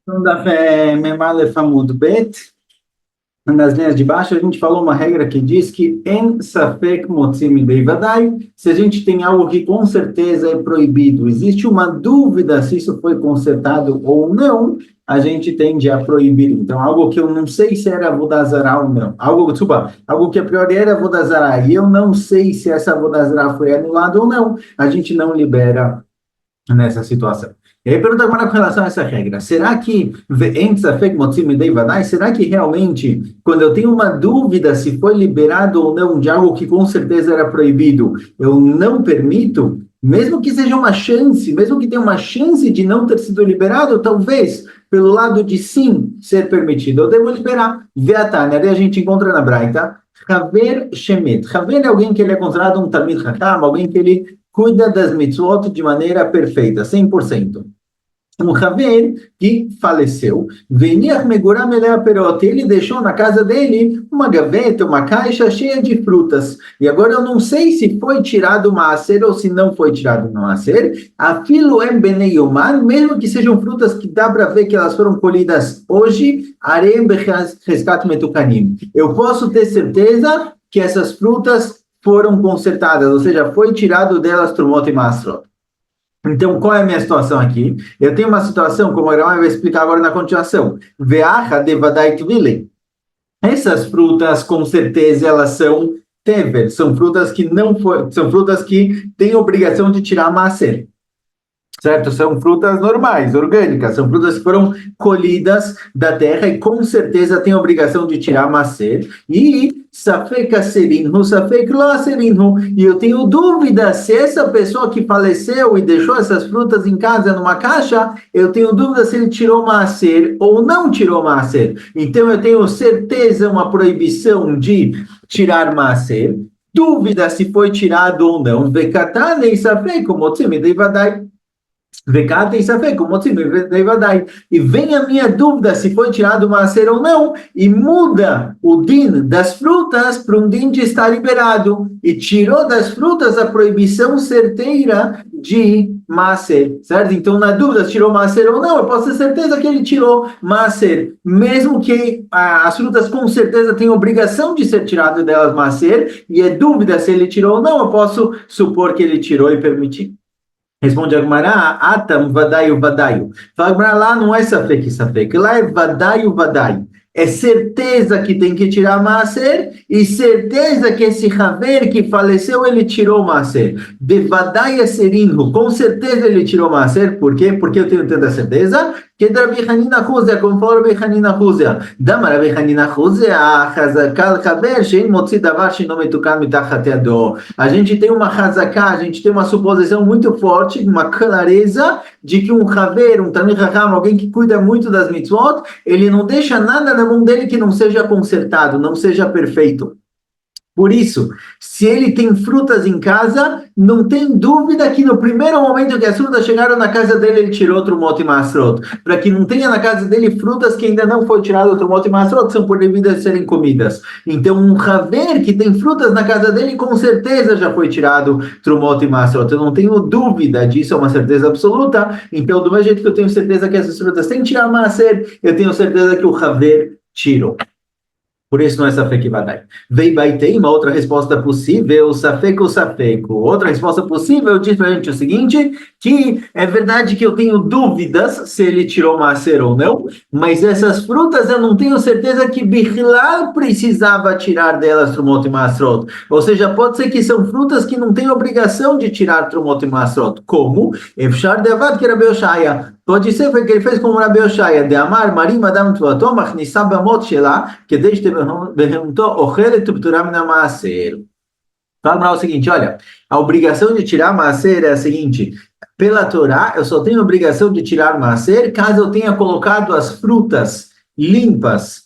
Então, da Memale Famud Bet, nas linhas de baixo, a gente falou uma regra que diz que en safek motzim vadai, se a gente tem algo que com certeza é proibido, existe uma dúvida se isso foi consertado ou não, a gente tende a proibir. Então, algo que eu não sei se era vodazara ou não, algo que a priori era vodazara e eu não sei se essa vodazara foi anulada ou não, a gente não libera nessa situação. E aí pergunta agora com relação a essa regra. Será que realmente, quando eu tenho uma dúvida se foi liberado ou não de algo que com certeza era proibido, eu não permito? Mesmo que seja uma chance, mesmo que tenha uma chance de não ter sido liberado, talvez, pelo lado de sim ser permitido, eu devo liberar. Veatane, ali a gente encontra na Braita, Haver Shemet. Haver é alguém que ele é considerado um Talmid Chacham, alguém que ele cuida das mitzvot de maneira perfeita, 100%. Um Haver que faleceu, Veniach Meguram Elea Perot, ele deixou na casa dele uma gaveta, uma caixa cheia de frutas. E agora eu não sei se foi tirado o maaser ou se não foi tirado o maaser. Afilo em Benei Yomar, mesmo que sejam frutas que dá para ver que elas foram colhidas hoje, Arem Becheskat Metukanim. Eu posso ter certeza que essas frutas foram consertadas, ou seja, foi tirado delas Trumot e Masrot. Então, qual é a minha situação aqui? Eu tenho uma situação, como a Grama vai explicar agora na continuação. Veacha de vadait vile. Essas frutas, com certeza, elas são tever, são frutas que não foi, são frutas que têm obrigação de tirar maaser. Certo? São frutas normais, orgânicas, são frutas que foram colhidas da terra e com certeza têm a obrigação de tirar macer. E safek aserinhu, safek lo aserinhu. E eu tenho dúvida se essa pessoa que faleceu e deixou essas frutas em casa numa caixa, eu tenho dúvida se ele tirou macer ou não tirou macer. Então eu tenho certeza uma proibição de tirar macer. Dúvida se foi tirado ou não. Vekatane safek, como tzime devadai. E vem a minha dúvida se foi tirado o maaser ou não, e muda o din das frutas para um din de estar liberado, e tirou das frutas a proibição certeira de maaser, certo? Então, na dúvida se tirou maaser ou não, eu posso ter certeza que ele tirou maaser, mesmo que as frutas com certeza têm obrigação de ser tirado delas maaser, e é dúvida se ele tirou ou não, eu posso supor que ele tirou e permitir. Responde Agmará, Atam vadayu vadayu. Fala Agmará, lá não é safek safek, lá é vadayu vadayu. É certeza que tem que tirar maaser e certeza que esse Haver que faleceu, ele tirou maaser. De vadaya serinhu, com certeza ele tirou maaser. Por quê? Porque eu tenho tanta certeza que da Rabi Hanina Huzia, como falou Rabi Hanina Huzia. Dama Rabi Hanina Huzia, Chazakal Haver, Shein Motzi Davar Shino Metukan Mitachat Yado. A gente tem uma Hazaká, a gente tem uma suposição muito forte, uma clareza de que um Haver, um Talmid Chacham, alguém que cuida muito das mitzvot, ele não deixa nada na mão dele que não seja consertado, não seja perfeito. Por isso, se ele tem frutas em casa, não tem dúvida que no primeiro momento que as frutas chegaram na casa dele, ele tirou outro mote e masrot. Para que não tenha na casa dele frutas que ainda não foi tirado outro mote e masrot, que são proibidas de serem comidas. Então, um haver que tem frutas na casa dele, com certeza já foi tirado trumot e masrot. Eu não tenho dúvida disso, é uma certeza absoluta. Então, do mesmo jeito que eu tenho certeza que essas frutas têm que tirar maser, eu tenho certeza que o haver tirou. Por isso não é safek vadai. Vei baitei, uma outra resposta possível, safek ou safeco. Outra resposta possível diz para a gente o seguinte, que é verdade que eu tenho dúvidas se ele tirou maaser ou não, mas essas frutas eu não tenho certeza que Bichlal precisava tirar delas trumot e masrot. Ou seja, pode ser que são frutas que não têm obrigação de tirar trumot e masrot. Como? Efshar de avad que era Beoshaya. Pode ser que ele fez como Rabi Oshaya, de Amar, Marim, Adam, Tuatom, Achnissá, Bamot, Shelah, que desde Behemto, Ochelet, Tupturam, Namaaser. Fala o seguinte, olha, a obrigação de tirar Maaser é a seguinte, pela Torá, eu só tenho a obrigação de tirar Maaser caso eu tenha colocado as frutas limpas,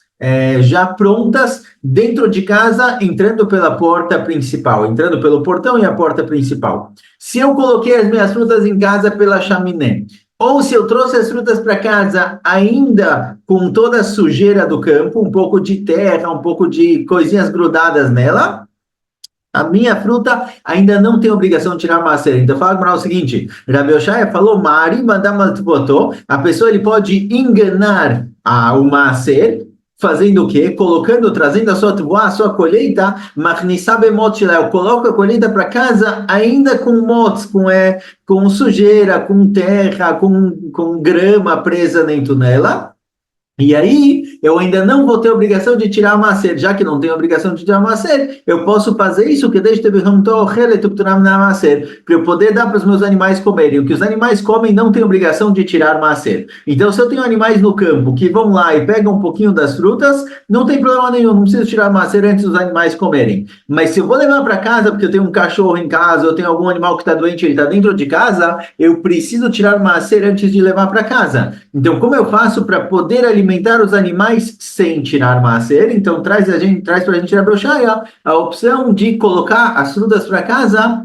já prontas, dentro de casa, entrando pela porta principal, entrando pelo portão e a porta principal. Se eu coloquei as minhas frutas em casa pela chaminé, ou se eu trouxe as frutas para casa ainda com toda a sujeira do campo, um pouco de terra, um pouco de coisinhas grudadas nela, a minha fruta ainda não tem obrigação de tirar maaser. Então fala para o seguinte, Rabi Oshaya falou, Mari mandamatvotô, a pessoa ele pode enganar o maaser, fazendo o quê? Colocando, trazendo a sua tuvoá, a sua colheita, eu coloco a colheita para casa ainda com motos, com sujeira, com terra, com grama presa dentro dela. E aí, eu ainda não vou ter obrigação de tirar a maaser, já que não tenho obrigação de tirar a maaser, eu posso fazer isso, que desde para eu poder dar para os meus animais comerem. O que os animais comem não tem obrigação de tirar maaser. Então, se eu tenho animais no campo que vão lá e pegam um pouquinho das frutas, não tem problema nenhum, não preciso tirar maaser antes dos animais comerem. Mas se eu vou levar para casa, porque eu tenho um cachorro em casa, eu tenho algum animal que está doente, ele está dentro de casa, eu preciso tirar maaser antes de levar para casa. Então, como eu faço para poder alimentar os animais sem tirar maaser? Então, traz para a gente a brochaya a opção de colocar as frutas para casa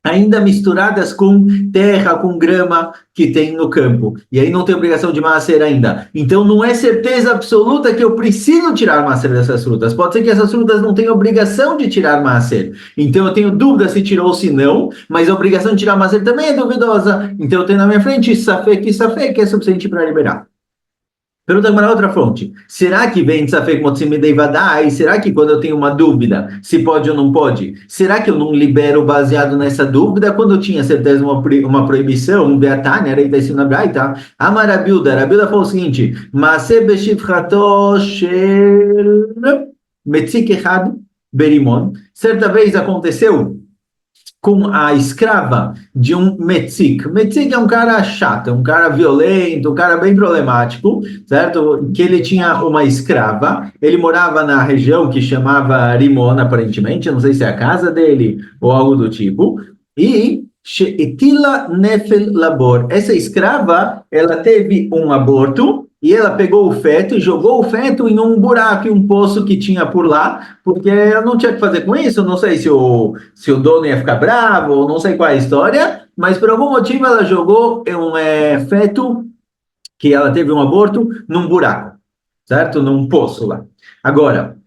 ainda misturadas com terra, com grama que tem no campo. E aí não tem obrigação de maaser ainda. Então, não é certeza absoluta que eu preciso tirar maaser dessas frutas. Pode ser que essas frutas não tenham obrigação de tirar maaser. Então, eu tenho dúvida se tirou ou se não, mas a obrigação de tirar maaser também é duvidosa. Então, eu tenho na minha frente safek que é suficiente para liberar. Pergunta para outra fonte. Será que vem Safek Motzim Midei Vadai? Será que quando eu tenho uma dúvida, se pode ou não pode, será que eu não libero baseado nessa dúvida? Quando eu tinha certeza uma proibição, um Beatane, era isso na Braita, Rabilda falou o seguinte, Maase Beshivchato Shel Metzik Echad Berimon. Certa vez aconteceu com a escrava de um metzik. Metzik é um cara chato, um cara violento, um cara bem problemático, certo? Que ele tinha uma escrava, ele morava na região que chamava Rimon, aparentemente, eu não sei se é a casa dele ou algo do tipo, e She'etila nefel labor. Essa escrava, ela teve um aborto, e ela pegou o feto e jogou o feto em um buraco, em um poço que tinha por lá, porque ela não tinha o que fazer com isso, não sei se o dono ia ficar bravo, ou não sei qual é a história, mas por algum motivo ela jogou um feto, que ela teve um aborto, num buraco, certo? Num poço lá. Agora,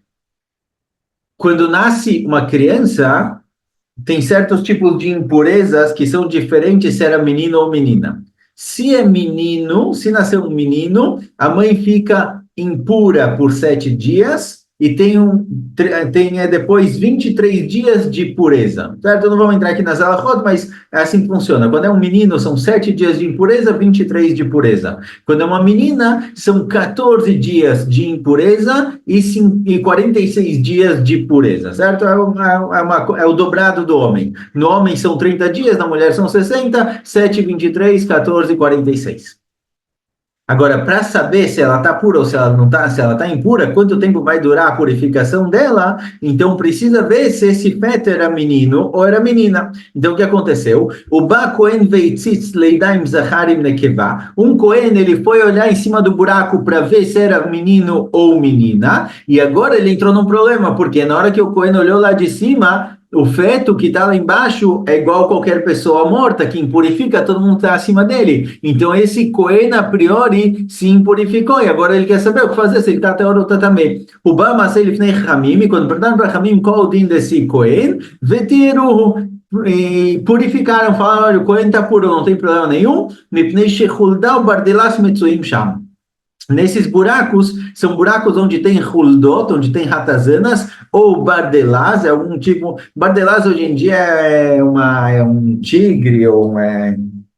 quando nasce uma criança, tem certos tipos de impurezas que são diferentes se era menino ou menina. Se é menino, se nasceu um menino, a mãe fica impura por 7 dias e tem depois 23 dias de pureza, certo? Não vamos entrar aqui nas alahot, mas é assim que funciona. Quando é um menino, são 7 dias de impureza, 23 de pureza. Quando é uma menina, são 14 dias de impureza e 46 dias de pureza, certo? É o dobrado do homem. No homem são 30 dias, na mulher são 60, 7, 23, 14 e 46. Agora, para saber se ela está pura ou se ela não está, se ela está impura, quanto tempo vai durar a purificação dela, então precisa ver se esse feto era menino ou era menina. Então, o que aconteceu? O Ba Kohen veitzitz leidaim zacharim nekeva. Um Kohen, ele foi olhar em cima do buraco para ver se era menino ou menina, e agora ele entrou num problema, porque na hora que o Kohen olhou lá de cima, o feto que está lá embaixo é igual a qualquer pessoa morta, que impurifica, todo mundo está acima dele. Então, esse Cohen, a priori, se impurificou, e agora ele quer saber o que fazer, se ele está até hora ou está também. O Bama, se ele fez Hamim, quando perguntaram para Hamim qual o din desse Cohen, vetiru, e purificaram, falaram, olha, o Cohen está puro, não tem problema nenhum, mipnei shechuldau bardelas metzuim sham. Nesses buracos, são buracos onde tem huldot, onde tem ratazanas, ou bardelás, é algum tipo... Bardelás hoje em dia é um tigre, ou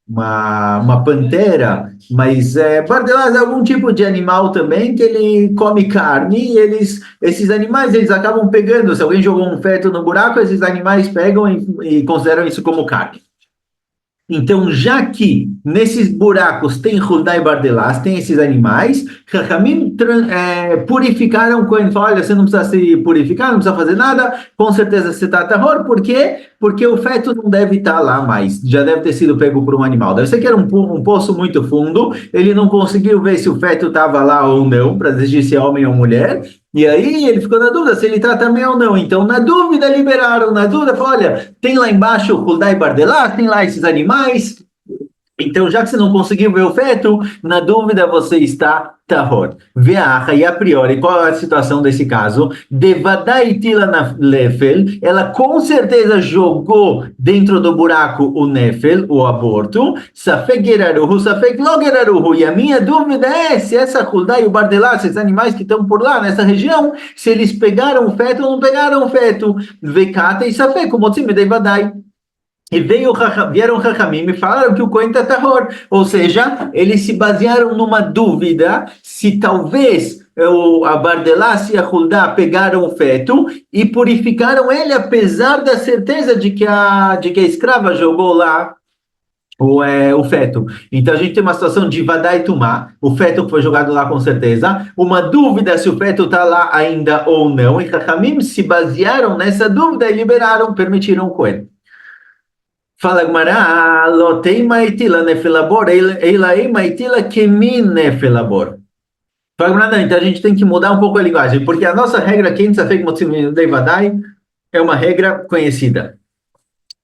uma pantera, mas bardelás é algum tipo de animal também que ele come carne, e esses animais eles acabam pegando, se alguém jogou um feto no buraco, esses animais pegam e consideram isso como carne. Então, já que nesses buracos tem Huldai Bardelás, tem esses animais, Chachamim purificaram quando ele fala, olha, você não precisa se purificar, não precisa fazer nada, com certeza você está terror, por quê? Porque o feto não deve estar lá mais, já deve ter sido pego por um animal. Deve ser que era um poço muito fundo, ele não conseguiu ver se o feto estava lá ou não, para decidir se é homem ou mulher, e aí ele ficou na dúvida se ele está também ou não. Então, na dúvida, liberaram. Na dúvida, falou, olha, tem lá embaixo o Huldai Bardelá, tem lá esses animais, Então, já que você não conseguiu ver o feto, na dúvida você está tahor. Veacha, e a priori, qual é a situação desse caso? Devadai tila na lefel, ela com certeza jogou dentro do buraco o nefel, o aborto, safek geraruhu, safek lo geraruhu, e a minha dúvida é se essa Huldá e o Bardelá, esses animais que estão por lá, nessa região, se eles pegaram o feto ou não pegaram o feto. Vekata e safek, o motzim devadai. E vieram Chachamim e falaram que o Cohen está tahor. Ou seja, eles se basearam numa dúvida se talvez a Bardelas e a Huldá pegaram o feto e purificaram ele, apesar da certeza de que a escrava jogou lá o feto. Então a gente tem uma situação de Vadai Tumá, o feto que foi jogado lá com certeza, uma dúvida se o feto está lá ainda ou não, e Chachamim se basearam nessa dúvida e liberaram, permitiram o Cohen. Fala Gmará, lotei maitila nefilabor, eilai maitila kemin nefilabor. Fala Gmará, então a gente tem que mudar um pouco a linguagem, porque a nossa regra, quem safek motzim devadai, é uma regra conhecida,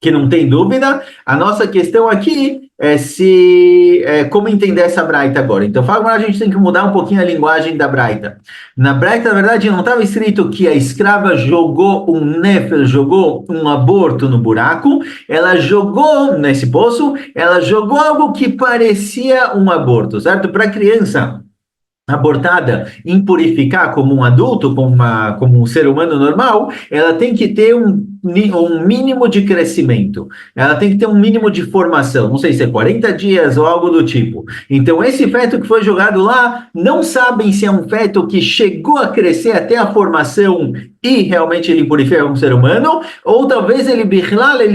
que não tem dúvida. A nossa questão aqui é como entender essa braita agora. Então, fala Gmará, a gente tem que mudar um pouquinho a linguagem da braita. Na braita, na verdade, não estava escrito que a escrava jogou um nefel, jogou um aborto no buraco. Ela jogou nesse poço, ela jogou algo que parecia um aborto, certo? Para criança abortada impurificar como um adulto, como um ser humano normal, ela tem que ter um mínimo de crescimento, ela tem que ter um mínimo de formação, não sei se é 40 dias ou algo do tipo. Então, esse feto que foi jogado lá, não sabem se é um feto que chegou a crescer até a formação e realmente ele purifica como ser humano, ou talvez ele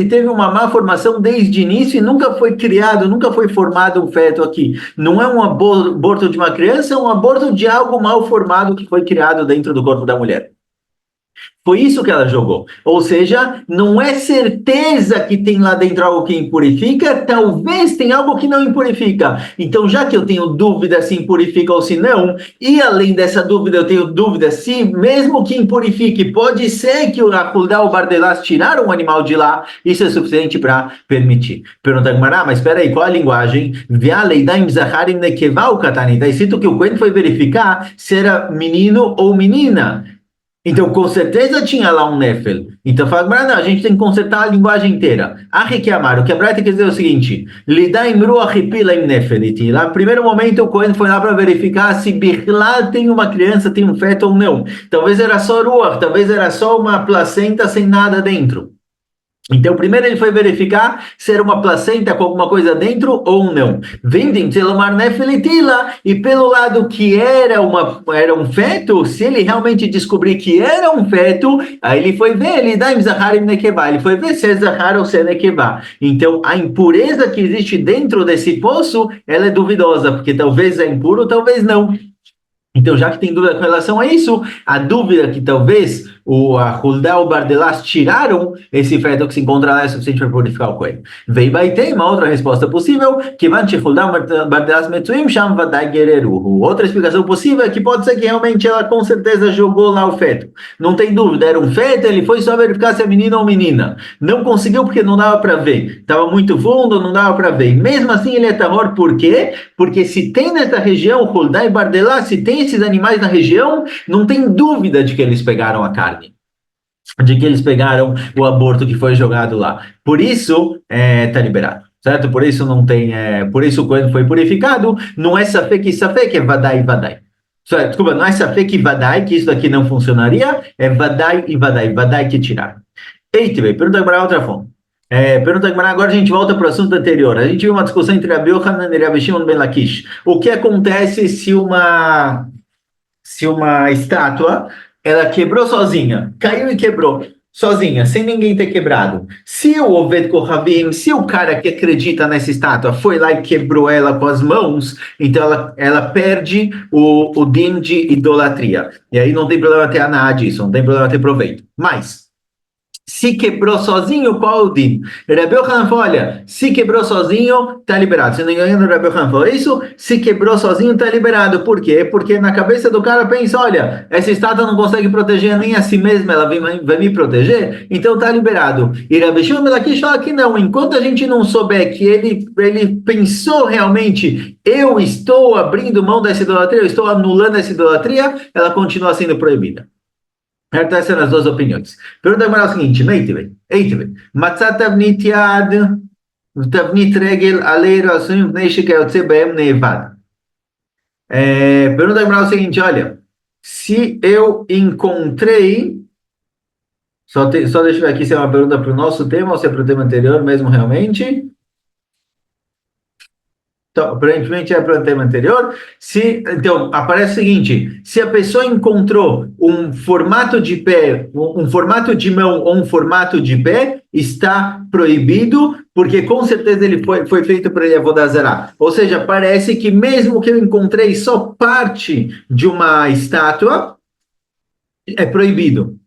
teve uma má formação desde o início e nunca foi criado, nunca foi formado um feto aqui. Não é um aborto de uma criança, é um aborto de algo mal formado que foi criado dentro do corpo da mulher. Foi isso que ela jogou. Ou seja, não é certeza que tem lá dentro algo que impurifica, talvez tenha algo que não impurifica. Então, já que eu tenho dúvida se impurifica ou se não, e além dessa dúvida, eu tenho dúvida se, mesmo que impurifique, pode ser que o Huldá ou o Bardelás tiraram o animal de lá, isso é suficiente para permitir. Pergunta Gmará, mas espera aí, qual a linguagem? Está escrito que o Cohen foi verificar se era menino ou menina. Então, com certeza tinha lá um Nefel. Então, fala, não, a gente tem que consertar a linguagem inteira. Arrequiamar, o que a Braita quer dizer é o seguinte: Lidaim ruachipila im Nefeliti. Lá, no primeiro momento, o Cohen foi lá para verificar se lá tem uma criança, tem um feto ou não. Talvez era só ruach, talvez era só uma placenta sem nada dentro. Então, primeiro ele foi verificar se era uma placenta com alguma coisa dentro ou não. Vendem Telomar Nefelitila, e pelo lado que era um feto, se ele realmente descobrir que era um feto, aí ele foi ver, ele dá Zaharim Nekevá, ele foi ver se é Zahar ou se é Nekevá. Então, a impureza que existe dentro desse poço, ela é duvidosa, porque talvez é impuro, talvez não. Então, já que tem dúvida com relação a isso, a dúvida que talvez a Huldá ou Bardelás tiraram esse feto que se encontra lá é suficiente para purificar o Cohen. Veio ter uma outra resposta possível, que Huldá ou Bardelás metzuim sham vadai gereruhu. Outra explicação possível é que pode ser que realmente ela com certeza jogou lá o feto. Não tem dúvida, era um feto, ele foi só verificar se é menino ou menina. Não conseguiu porque não dava para ver. Estava muito fundo, não dava para ver. Mesmo assim ele é tahor, por quê? Porque se tem nessa região Huldá e Bardelás, se tem esses animais na região, não tem dúvida de que eles pegaram a carne, de que eles pegaram o aborto que foi jogado lá. Por isso, está liberado, certo? Por isso não tem, por isso quando foi purificado, não é safek, é vadai e vadai. Desculpa, não é safek e vadai, que isso aqui não funcionaria, é vadai e vadai que tiraram. Eita, pergunta para outra fonte. Pergunta que agora a gente volta para o assunto anterior. A gente viu uma discussão entre Rabi Yochanan e Rabi Shimon ben Lakish. O que acontece se uma estátua ela quebrou sozinha, caiu e quebrou sozinha, sem ninguém ter quebrado? Se o Oved Kohavim, se o cara que acredita nessa estátua foi lá e quebrou ela com as mãos, então ela perde o din de idolatria. E aí não tem problema ter nada disso, não tem problema ter proveito. Mas Se quebrou sozinho, qual é o din? Rabi Yochanan falou, olha, se quebrou sozinho, está liberado. Se não me engano, Rabi Yochanan falou isso, se quebrou sozinho, está liberado. Por quê? Porque na cabeça do cara pensa, olha, essa estátua não consegue proteger nem a si mesma, ela vai me proteger, então está liberado. E Rabi Shimon ben Lakish fala que não, enquanto a gente não souber que ele pensou realmente, eu estou abrindo mão dessa idolatria, eu estou anulando essa idolatria, ela continua sendo proibida. Essas são as duas opiniões. Pergunta agora o seguinte, Eitive, Matzat tavnit yad, tavnit regel, aleiro, assunim, pnei shekayotze baem nevad. Pergunta agora o seguinte, olha, se eu encontrei, só deixa eu ver aqui se é uma pergunta para o nosso tema ou se é para o tema anterior mesmo realmente. Então, aparentemente é para o tema anterior. Então, aparece o seguinte: se a pessoa encontrou um formato de pé, um formato de mão ou um formato de pé, está proibido, porque com certeza ele foi feito para ele Avodah Zará. Ou seja, parece que mesmo que eu encontrei só parte de uma estátua, é proibido.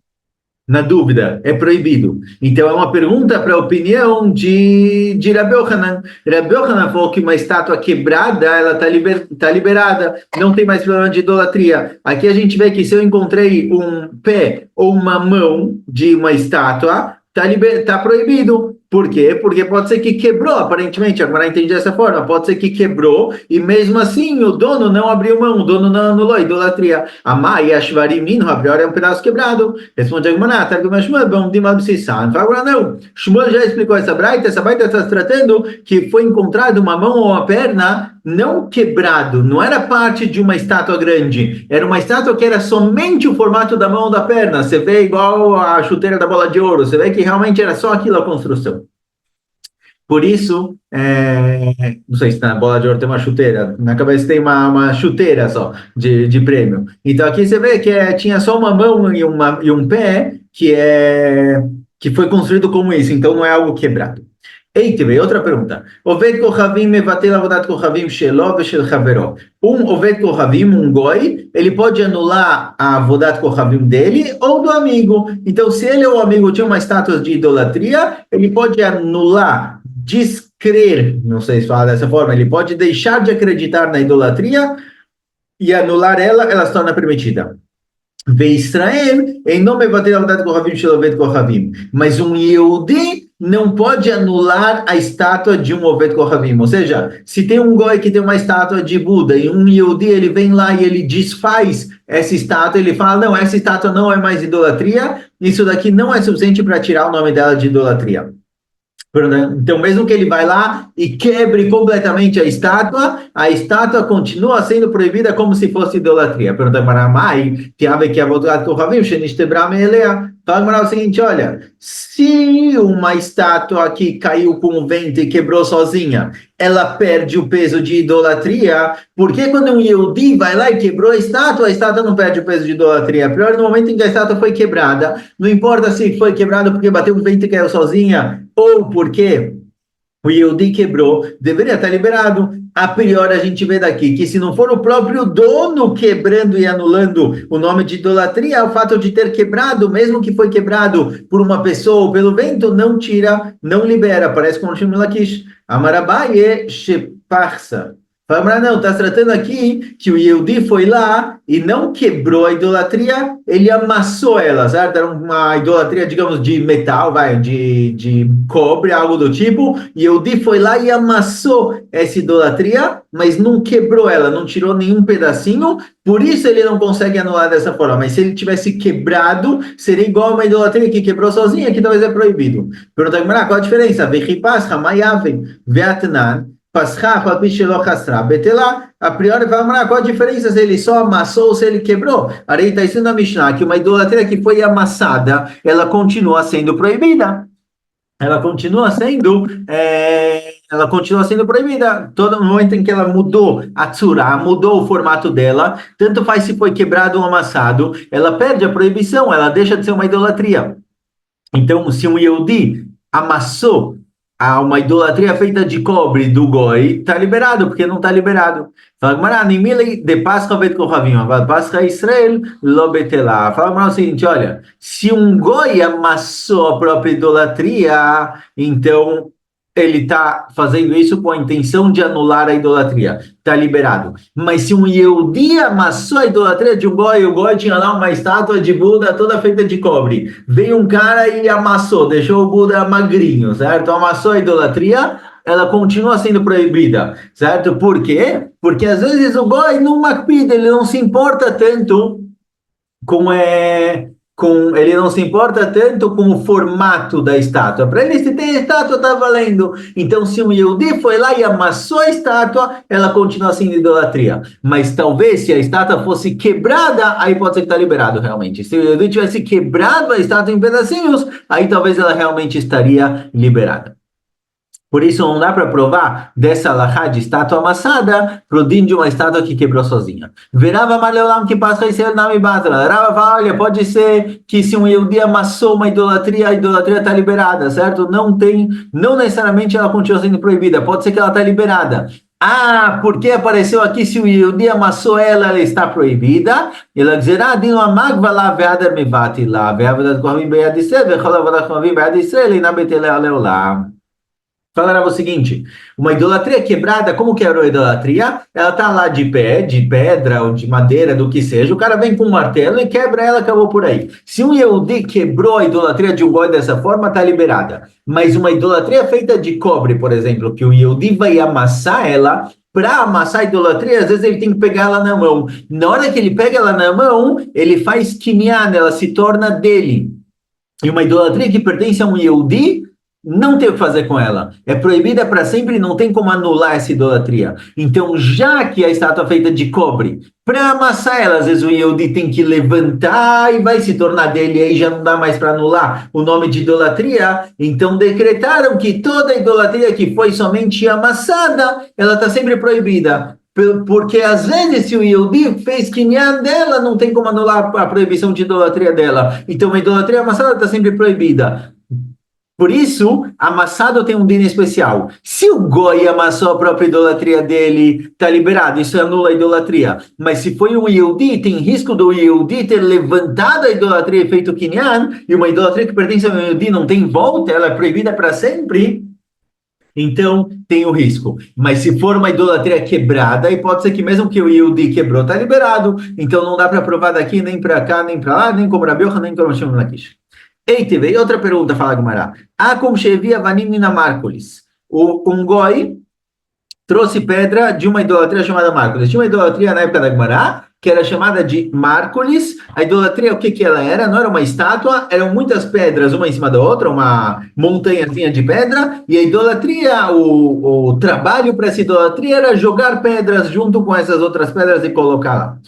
Na dúvida, é proibido. Então, é uma pergunta para a opinião de Rabi Yochanan. Rabi Yochanan falou que uma estátua quebrada, ela está liberada, não tem mais problema de idolatria. Aqui a gente vê que se eu encontrei um pé ou uma mão de uma estátua, está proibido. Por quê? Porque pode ser que quebrou, aparentemente, agora entendi dessa forma, pode ser que quebrou, e mesmo assim o dono não abriu mão, o dono não anulou a idolatria. Amai, Ashvarim, Minho, a priori é um pedaço quebrado. Responde a Gemara, Targum Shmuel, bom, Dimal Bsissan. Fala agora não, Shmuel já explicou essa braita está se tratando que foi encontrado uma mão ou uma perna não quebrado, não era parte de uma estátua grande, era uma estátua que era somente o formato da mão ou da perna, você vê igual a chuteira da bola de ouro, você vê que realmente era só aquilo a construção. Por isso, não sei se na bola de ouro tem uma chuteira, na cabeça tem uma chuteira só de prêmio. Então aqui você vê que tinha só uma mão e um pé que foi construído como isso, então não é algo quebrado. Eitive, outra pergunta. Oved Kohavim mevatel avodat Kohavim shelo veshel havero. Oved Kohavim, um goi, ele pode anular a avodat Kohavim dele ou do amigo. Então, se ele ou o amigo tinha uma estátua de idolatria, ele pode anular, descrer, não sei se fala dessa forma, ele pode deixar de acreditar na idolatria e anular ela se torna permitida. Israel, em nome de Kohavim Shelovet Kohavim. Mas um Yehudi não pode anular a estátua de um Oved Kohavim. Ou seja, se tem um goi que tem uma estátua de Buda e um Yehudi, ele vem lá e ele desfaz essa estátua, ele fala, não, essa estátua não é mais idolatria, isso daqui não é suficiente para tirar o nome dela de idolatria. Então, mesmo que ele vai lá e quebre completamente a estátua continua sendo proibida como se fosse idolatria. Pergunta para Mai, que ave que avodat Kohavim, shenistebra meelea. Fala o seguinte, olha, se uma estátua que caiu com o vento e quebrou sozinha, ela perde o peso de idolatria, por que quando um Yehudi vai lá e quebrou a estátua não perde o peso de idolatria? Pior, no momento em que a estátua foi quebrada, não importa se foi quebrada porque bateu o vento e caiu sozinha, ou porque o Yehudi quebrou, deveria estar liberado. A priori a gente vê daqui que se não for o próprio dono quebrando e anulando o nome de idolatria, o fato de ter quebrado, mesmo que foi quebrado por uma pessoa ou pelo vento, não tira, não libera. Parece com o Shimon Lakish. Amarabai sheparsa. Fala, não, está se tratando aqui que o Yehudi foi lá e não quebrou a idolatria, ele amassou ela, certo? Era uma idolatria, digamos, de metal, de cobre, algo do tipo, e o Yehudi foi lá e amassou essa idolatria, mas não quebrou ela, não tirou nenhum pedacinho, por isso ele não consegue anular dessa forma, mas se ele tivesse quebrado, seria igual a uma idolatria que quebrou sozinha, que talvez é proibido. Pergunta, qual a diferença? Vechipas, Hamayaven, Veatnan, a priori vai falar qual a diferença se ele só amassou ou se ele quebrou. Aí está ensinando a Mishnah que uma idolatria que foi amassada, ela continua sendo proibida. Ela continua sendo proibida. Todo momento em que ela mudou a tzura, mudou o formato dela, tanto faz se foi quebrado ou amassado, ela perde a proibição, ela deixa de ser uma idolatria. Então, se um Yehudi amassou uma idolatria feita de cobre do Goi, tá liberado, porque não tá liberado. Fala, Gmará, Nimile de Páscoa bet Kohavim, avad Páscoa Israel, lo betelá. Fala, Gmará, o seguinte, olha, se um Goi amassou a própria idolatria, então ele está fazendo isso com a intenção de anular a idolatria, está liberado. Mas se um Yehudi amassou a idolatria de um Goi, o Goi tinha lá uma estátua de Buda toda feita de cobre, veio um cara e amassou, deixou o Buda magrinho, certo? Amassou a idolatria, ela continua sendo proibida, certo? Por quê? Porque às vezes o Goi não makpid, ele não se importa tanto ele não se importa tanto com o formato da estátua. Para ele, se tem estátua, está valendo. Então, se um Yehudi foi lá e amassou a estátua, ela continua sendo idolatria. Mas talvez, se a estátua fosse quebrada, aí pode ser que está liberado, realmente. Se o Yehudi tivesse quebrado a estátua em pedacinhos, aí talvez ela realmente estaria liberada. Por isso, não dá para provar dessa alahá de estátua amassada para o din de uma estátua que quebrou sozinha. Verava Maleolam que passa Israel na Mibatra. Rava fala, olha, pode ser que se um Yehudi amassou uma idolatria, a idolatria está liberada, certo? Não necessariamente ela continua sendo proibida, pode ser que ela está liberada. Ah, porque apareceu aqui se o Yehudi amassou ela, ela está proibida. Ela diz, dino amagva lá, veader mivati lá, veader kohavim beyad Israel, vechol avodat kohavim beyad Israel, e na betele aleolam. Falava o seguinte, uma idolatria quebrada, como que era a idolatria? Ela tá lá de pé, de pedra ou de madeira, do que seja, o cara vem com um martelo e quebra ela, acabou por aí. Se um Yehudi quebrou a idolatria de um goi dessa forma, tá liberada. Mas uma idolatria feita de cobre, por exemplo, que o Yehudi vai amassar ela, para amassar a idolatria, às vezes ele tem que pegar ela na mão. Na hora que ele pega ela na mão, ele faz kinyan, ela se torna dele. E uma idolatria que pertence a um Yehudi, não tem o que fazer com ela. É proibida para sempre, não tem como anular essa idolatria. Então, já que a estátua é feita de cobre, para amassar ela, às vezes o Yehudi tem que levantar e vai se tornar dele, aí já não dá mais para anular o nome de idolatria. Então, decretaram que toda idolatria que foi somente amassada, ela está sempre proibida. Porque às vezes, se o Yehudi fez kinyan dela, não tem como anular a proibição de idolatria dela. Então, a idolatria amassada está sempre proibida. Por isso, amassado tem um din especial. Se o Goi amassou a própria idolatria dele, está liberado, isso anula a idolatria. Mas se foi um Yehudi, tem risco do Yehudi ter levantado a idolatria e feito kinyan, e uma idolatria que pertence ao Yehudi não tem volta, ela é proibida para sempre, então tem o risco. Mas se for uma idolatria quebrada, e pode ser que mesmo que o Yehudi quebrou, está liberado, então não dá para provar daqui, nem para cá, nem para lá, nem como Rabi Yochanan, nem como Shimon Lakish. Eite, veio outra pergunta, fala Gumará. Como chevia vanimina Márcoles. Um goi trouxe pedra de uma idolatria chamada Márcoles. Tinha uma idolatria na época da Gumará, que era chamada de Márcoles. A idolatria, o que que ela era? Não era uma estátua, eram muitas pedras, uma em cima da outra, uma montanhazinha de pedra. E a idolatria, o trabalho para essa idolatria era jogar pedras junto com essas outras pedras e colocar lá.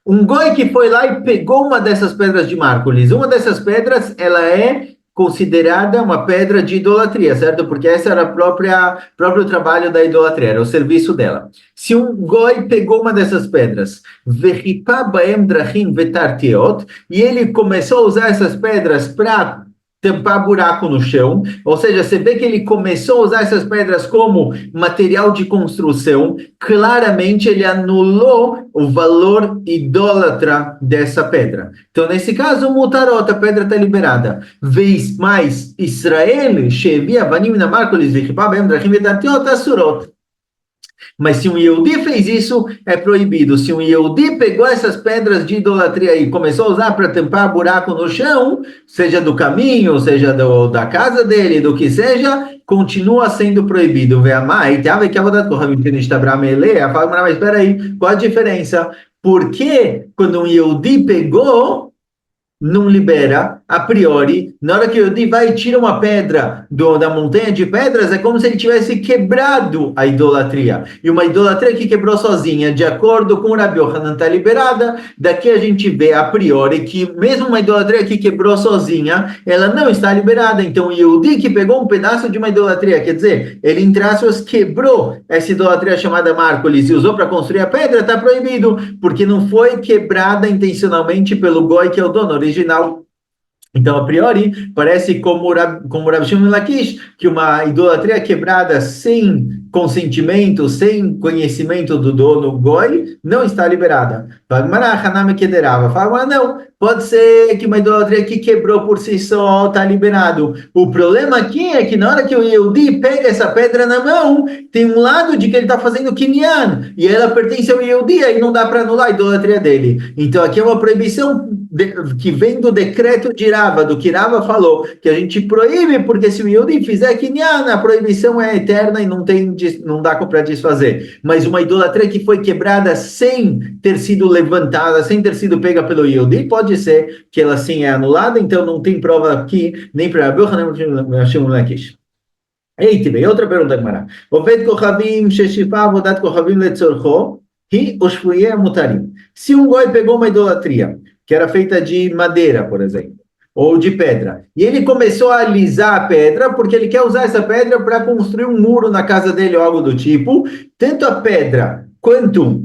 Um goi que foi lá e pegou uma dessas pedras de Márcoles. Uma dessas pedras, ela é considerada uma pedra de idolatria, certo? Porque essa era próprio trabalho da idolatria, era o serviço dela. Se um goi pegou uma dessas pedras, e ele começou a usar essas pedras para tampar buraco no chão, ou seja, você vê que ele começou a usar essas pedras como material de construção, claramente ele anulou o valor idólatra dessa pedra. Então, nesse caso, mutarot, a pedra está liberada. Vez mais, Israel, Shevia, Vanim, Namarcolis, Vichipabem, Drachim, Vetartiot, Asurot. Mas se um Yehudi fez isso, é proibido. Se um Yehudi pegou essas pedras de idolatria e começou a usar para tampar buraco no chão, seja do caminho, seja da casa dele, do que seja, continua sendo proibido. Mas espera aí, qual a diferença? Porque quando um Yehudi pegou, não libera, a priori, na hora que o Yehudi vai e tira uma pedra da montanha de pedras, é como se ele tivesse quebrado a idolatria. E uma idolatria que quebrou sozinha, de acordo com o Rabi Yochanan, está liberada. Daqui a gente vê, a priori, que mesmo uma idolatria que quebrou sozinha, ela não está liberada. Então, o Yehudi que pegou um pedaço de uma idolatria, quer dizer, ele, entre aspas, quebrou essa idolatria chamada Márcoles e usou para construir a pedra, está proibido, porque não foi quebrada intencionalmente pelo Goi, que é o dono original Então, a priori, parece como Rav Shimon Lakish, que uma idolatria quebrada sem consentimento, sem conhecimento do dono Goi, não está liberada. Fala, não, pode ser que uma idolatria que quebrou por si só está liberado. O problema aqui é que na hora que o Yehudi pega essa pedra na mão, tem um lado de que ele está fazendo Kinyan, e ela pertence ao Yehudi, aí não dá para anular a idolatria dele. Então, aqui é uma proibição que vem do decreto de Rava, do que Rava falou, que a gente proíbe, porque se o Yehudi fizer Kinyan, a proibição é eterna e não dá para desfazer. Mas uma idolatria que foi quebrada sem ter sido levantada, sem ter sido pega pelo Yehudi, pode ser que ela sim é anulada, então não tem prova aqui, nem para Rabi Yochanan, nem para Shimon Lakish. Eita, bem, outra pergunta, Gemara. Oved kochavim sheshifa avodat kochavim letzorcho, hi oshfuye mutarim. Se um goi pegou uma idolatria, que era feita de madeira, por exemplo, ou de pedra, e ele começou a alisar a pedra, porque ele quer usar essa pedra para construir um muro na casa dele ou algo do tipo, tanto a pedra quanto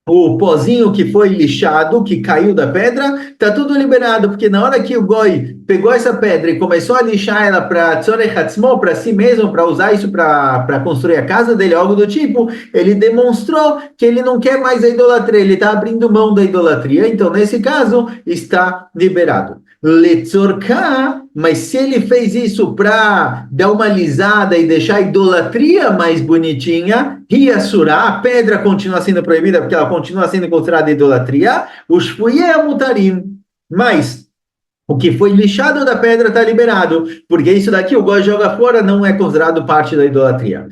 o pozinho que foi lixado, que caiu da pedra, tá tudo liberado, porque na hora que o Goi pegou essa pedra e começou a lixar ela para Tzorech Hatzmo, para si mesmo, para usar isso para construir a casa dele, algo do tipo, ele demonstrou que ele não quer mais a idolatria, ele está abrindo mão da idolatria, então nesse caso está liberado. Letzorka, mas se ele fez isso para dar uma alisada e deixar a idolatria mais bonitinha, Riassurá, a pedra continua sendo proibida porque ela continua sendo considerada idolatria, os fuye mutarim, mas o que foi lixado da pedra está liberado, porque isso daqui o Goi joga fora, não é considerado parte da idolatria.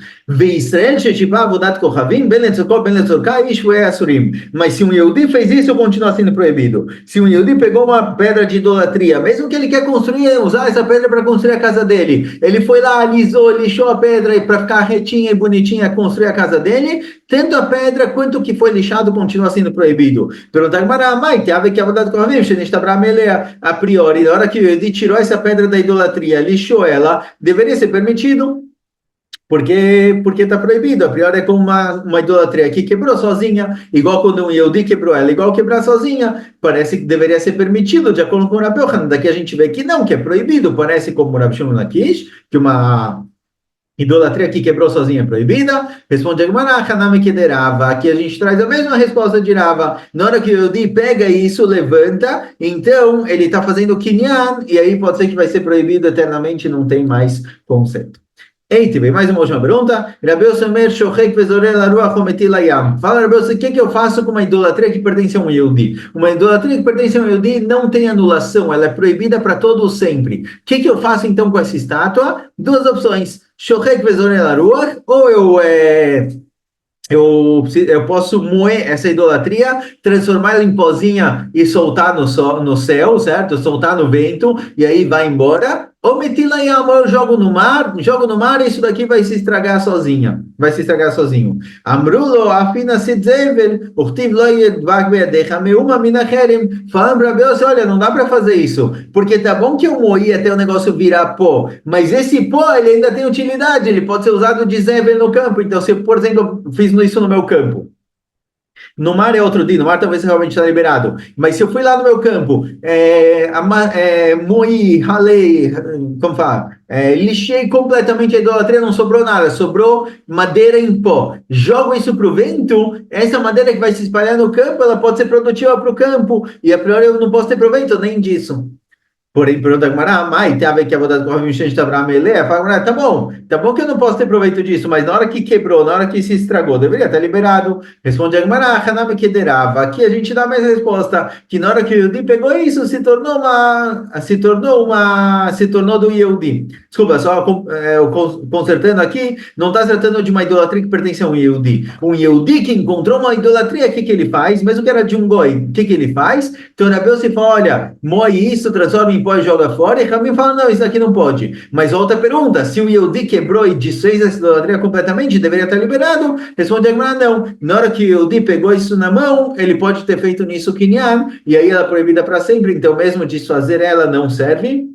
Mas se um Yehudi fez isso, continua sendo proibido. Se um Yehudi pegou uma pedra de idolatria, mesmo que ele quer construir, usar essa pedra para construir a casa dele, ele foi lá, alisou, lixou a pedra e para ficar retinha e bonitinha, construir a casa dele, tanto a pedra quanto o que foi lixado continua sendo proibido. Perguntar a priori, na hora que ele tirou essa pedra da idolatria, lixou ela, deveria ser permitido, porque está proibido. A priori é como uma idolatria que quebrou sozinha, igual quando um Yehudi quebrou ela, igual quebrar sozinha, parece que deveria ser permitido, de acordo com o Rabi Yochanan. Daqui a gente vê que não, que é proibido, parece como o Rabi Shimon Lakish, que uma idolatria que quebrou sozinha é proibida. Responde a Gemara, Hanami Kederava. Aqui a gente traz a mesma resposta de Rava. Na hora que o Yehudi pega isso, levanta, então ele está fazendo Kinyan, e aí pode ser que vai ser proibido eternamente, não tem mais conserto. Eita, bem, mais uma última pergunta. Fala, Rabi, o que eu faço com uma idolatria que pertence a um Yehudi? Uma idolatria que pertence a um Yehudi não tem anulação, ela é proibida para todo sempre. O que eu faço então com essa estátua? Duas opções. Ou eu posso moer essa idolatria, transformá-la em pozinha e soltar no céu, certo? Soltar no vento, e aí vai embora. Ou metila em amor, jogo no mar, e isso daqui vai se estragar sozinha. Vai se estragar sozinho. Amrulo, afina se zevel, urtiv lo yedvak beadecha meuma minacherem. Falando para Deus, olha, não dá para fazer isso, porque tá bom que eu moí até o negócio virar pó, mas esse pó, ele ainda tem utilidade, ele pode ser usado de zevel no campo. Então, se eu, por exemplo, fiz isso no meu campo, no mar é outro dia, no mar talvez realmente está liberado. Mas se eu fui lá no meu campo, moí, ralei, como fala? Lixei completamente a idolatria, não sobrou nada, sobrou madeira em pó. Jogo isso para o vento, essa madeira que vai se espalhar no campo, ela pode ser produtiva para o campo, e a priori eu não posso ter proveito nem disso. Porém, pergunta a Gemara, mãe, tem a ver que a voda do Rav Shimon Abraham Melea, fala, tá bom que eu não posso ter proveito disso, mas na hora que quebrou, na hora que se estragou, deveria estar liberado. Responde a Gemara, Hanami Kederava. Aqui a gente dá a mesma resposta, que na hora que o Yehudi pegou isso, se tornou do Yehudi. Desculpa, só consertando aqui, não está se tratando de uma idolatria que pertence a um Yehudi. Um Yehudi que encontrou uma idolatria, o que ele faz? Mesmo que era de um Goi, o que ele faz? Então, Rabi se fala, olha, moe isso, transforma em pó e joga fora, e Rabi fala, não, isso aqui não pode. Mas outra pergunta, se o Yehudi quebrou e desfez essa idolatria completamente, deveria estar liberado? Responde a Gemara, não. Na hora que o Yehudi pegou isso na mão, ele pode ter feito nisso Kinyan, e aí ela é proibida para sempre, então mesmo desfazer ela não serve.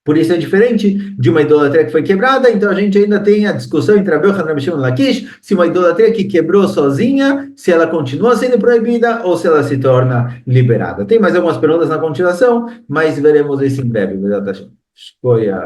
Por isso é diferente de uma idolatria que foi quebrada, então a gente ainda tem a discussão entre Rabi Yochanan e Rabi Shimon Lakish, se uma idolatria que quebrou sozinha, se ela continua sendo proibida ou se ela se torna liberada. Tem mais algumas perguntas na continuação, mas veremos isso em breve. Escolha.